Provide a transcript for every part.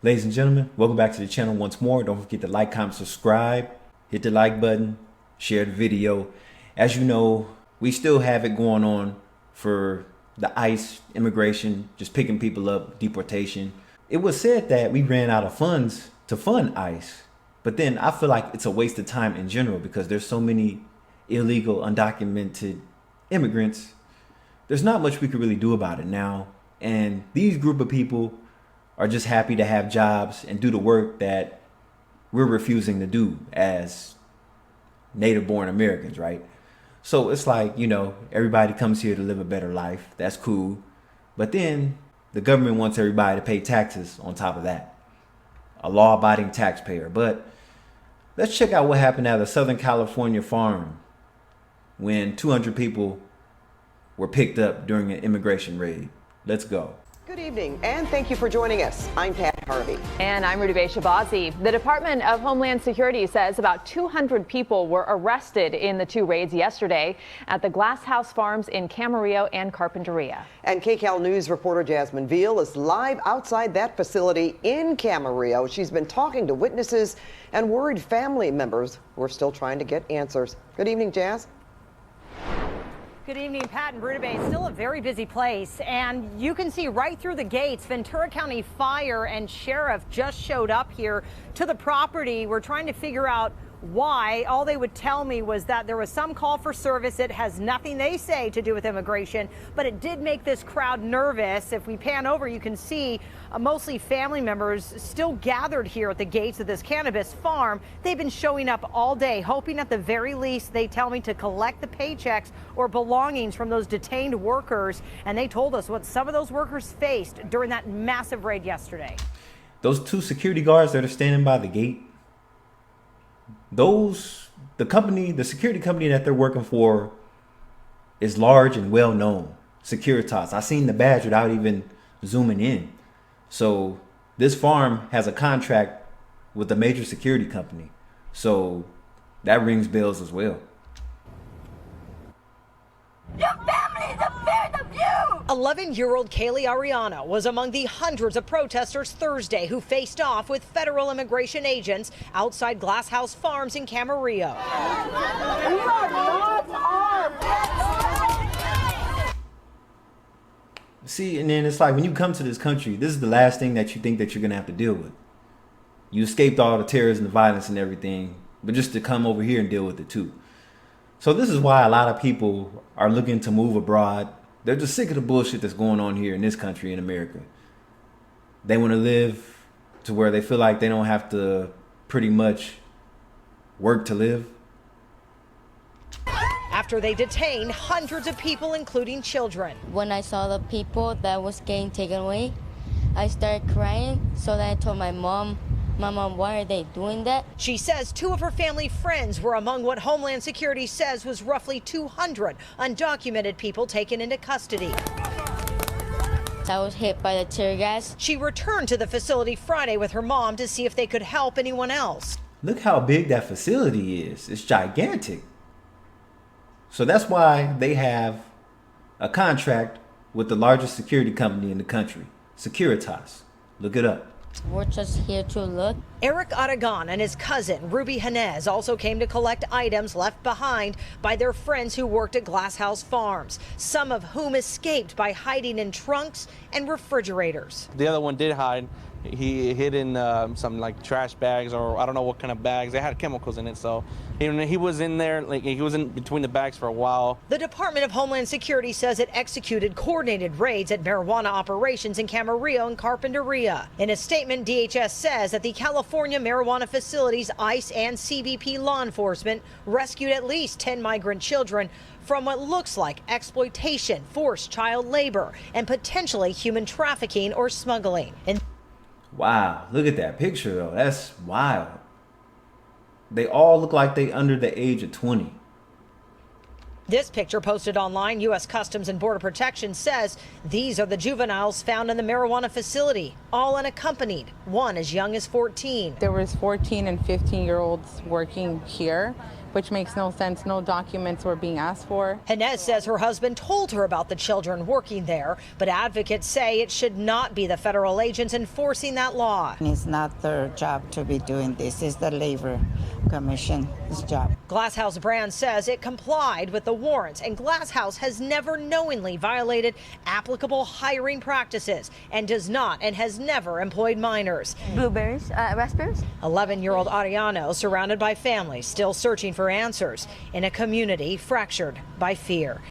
Ladies and gentlemen, welcome back to the channel once more. Don't forget to like, comment, subscribe, hit the like button, share the video. As you know, we still have it going on for the ICE immigration, just picking people up, deportation. It was said that we ran out of funds to fund ICE, but then I feel like it's a waste of time in general because there's so many illegal, undocumented immigrants. There's not much we could really do about it now. And these group of people are just happy to have jobs and do the work that we're refusing to do as native born Americans, right? So it's like, you know, everybody comes here to live a better life. That's cool. But then the government wants everybody to pay taxes on top of that. A law-abiding taxpayer. But let's check out what happened at a Southern California farm when 200 people were picked up during an immigration raid. Let's go. Good evening, and thank you for joining us. I'm Pat Harvey. And I'm Rudy Shabazi. The Department of Homeland Security says about 200 people were arrested in the two raids yesterday at the Glass House Farms in Camarillo and Carpinteria. And KCAL News reporter Jasmine Veal is live outside that facility in Camarillo. She's been talking to witnesses and worried family members who are still trying to get answers. Good evening, Jazz. Good evening, Pat and Bruta Bay. It's still a very busy place, and you can see right through the gates, Ventura County Fire and Sheriff just showed up here to the property. We're trying to figure out why. All they would tell me was that there was some call for service. It has nothing, they say, to do with immigration, but it did make this crowd nervous. If we pan over, you can see mostly family members still gathered here at the gates of this cannabis farm. They've been showing up all day, hoping at the very least, they tell me, to collect the paychecks or belongings from those detained workers. And they told us what some of those workers faced during that massive raid yesterday. Those two security guards that are standing by the gate, the security company that they're working for is large and well known. Securitas. I seen the badge without even zooming in. So this farm has a contract with a major security company. So that rings bells as well. Your family is afraid of you! 11-year-old Kaylee Ariana was among the hundreds of protesters Thursday who faced off with federal immigration agents outside Glass House Farms in Camarillo. We are not armed! See, and then it's like when you come to this country, this is the last thing that you think that you're going to have to deal with. You escaped all the terrorism, the violence and everything, but just to come over here and deal with it too. So this is why a lot of people are looking to move abroad. They're just sick of the bullshit that's going on here in this country, in America. They want to live to where they feel like they don't have to pretty much work to live. After they detained hundreds of people, including children. When I saw the people that was getting taken away, I started crying. So then I told my mom, Mama, why are they doing that? She says two of her family friends were among what Homeland Security says was roughly 200 undocumented people taken into custody. I was hit by the tear gas. She returned to the facility Friday with her mom to see if they could help anyone else. Look how big that facility is. It's gigantic. So that's why they have a contract with the largest security company in the country, Securitas. Look it up. We're just here to look. Eric Aragon and his cousin, Ruby Hanez, also came to collect items left behind by their friends who worked at Glass House Farms, some of whom escaped by hiding in trunks and refrigerators. The other one did hide. He hid in some like trash bags, or I don't know what kind of bags. They had chemicals in it, so he was in there, like he was in between the bags for a while. The Department of Homeland Security says it executed coordinated raids at marijuana operations in Camarillo and Carpinteria. In a statement, DHS says that the California marijuana facilities, ICE and CBP law enforcement rescued at least 10 migrant children from what looks like exploitation, forced child labor, and potentially human trafficking or smuggling. Wow, look at that picture though. That's wild. They all look like they under the age of 20. This picture posted online, U.S. Customs and Border Protection says these are the juveniles found in the marijuana facility, all unaccompanied, one as young as 14. There was 14 and 15-year-olds working here, which makes no sense. No documents were being asked for. Inez says her husband told her about the children working there, but advocates say it should not be the federal agents enforcing that law. It's not their job to be doing this. It's the Labor Commission's job. Glass House Brand says it complied with the warrants, and Glass House has never knowingly violated applicable hiring practices and does not and has never employed minors. Blueberries, raspberries. 11-year-old Ariano surrounded by family still searching for answers in a community fractured by fear.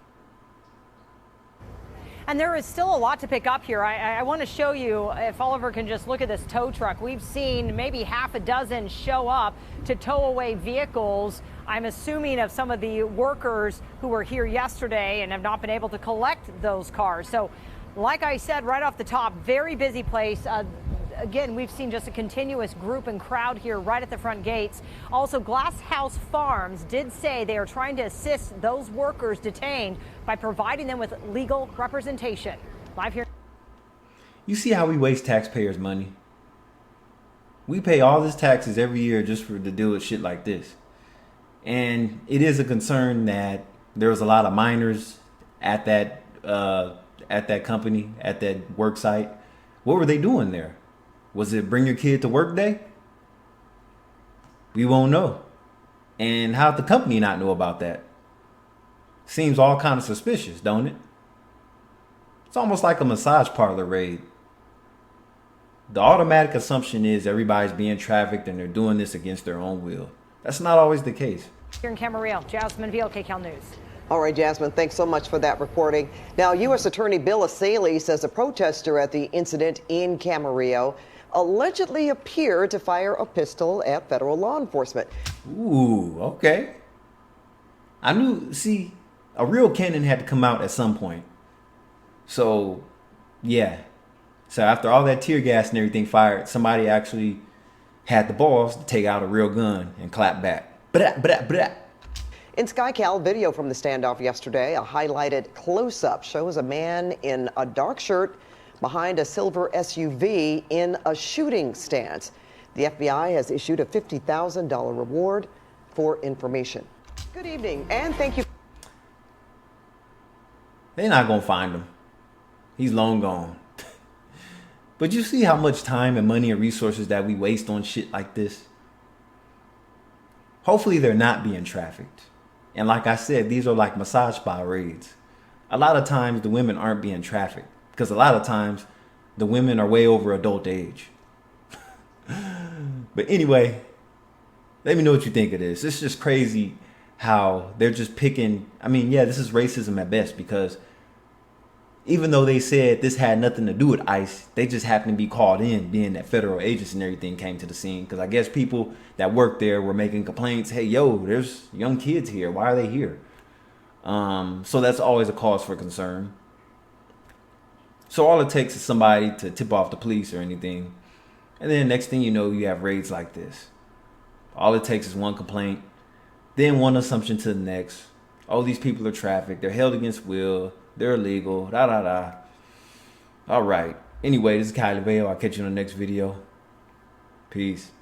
And there is still a lot to pick up here. I want to show you, if Oliver can just look at this tow truck. We've seen maybe half a dozen show up to tow away vehicles, I'm assuming of some of the workers who were here yesterday and have not been able to collect those cars. So like I said right off the top, very busy place. Again, we've seen just a continuous group and crowd here right at the front gates. Also, Glass House Farms did say they are trying to assist those workers detained by providing them with legal representation. Live here. You see how we waste taxpayers' money? We pay all this taxes every year just to deal with shit like this. And it is a concern that there was a lot of minors at that company, at that work site. What were they doing there? Was it bring your kid to work day? We won't know. And how'd the company not know about that? Seems all kind of suspicious, don't it? It's almost like a massage parlor raid. The automatic assumption is everybody's being trafficked and they're doing this against their own will. That's not always the case. Here in Camarillo, Jasmine Veal, KCAL News. All right, Jasmine, thanks so much for that reporting. Now, U.S. Attorney Bill Asaley says a protester at the incident in Camarillo allegedly appeared to fire a pistol at federal law enforcement. Ooh, okay. I knew, see, a real cannon had to come out at some point. So, yeah. So after all that tear gas and everything fired, somebody actually had the balls to take out a real gun and clap back. Blah. In SkyCal, video from the standoff yesterday, a highlighted close-up shows a man in a dark shirt behind a silver SUV in a shooting stance. The FBI has issued a $50,000 reward for information. Good evening, and thank you. They're not going to find him. He's long gone. But you see how much time and money and resources that we waste on shit like this? Hopefully they're not being trafficked. And like I said, these are like massage spa raids. A lot of times the women aren't being trafficked because a lot of times the women are way over adult age. But anyway, let me know what you think of this. It's just crazy how they're just picking. I mean, yeah, this is racism at best because even though they said this had nothing to do with ICE, they just happened to be called in, being that federal agents and everything came to the scene. Because I guess people that worked there were making complaints. Hey, yo, there's young kids here. Why are they here? So that's always a cause for concern. So all it takes is somebody to tip off the police or anything. And then next thing you know, you have raids like this. All it takes is one complaint, then one assumption to the next. Oh, these people are trafficked. They're held against will. They're illegal. All right. Anyway, this is Kylie Vale. I'll catch you in the next video. Peace.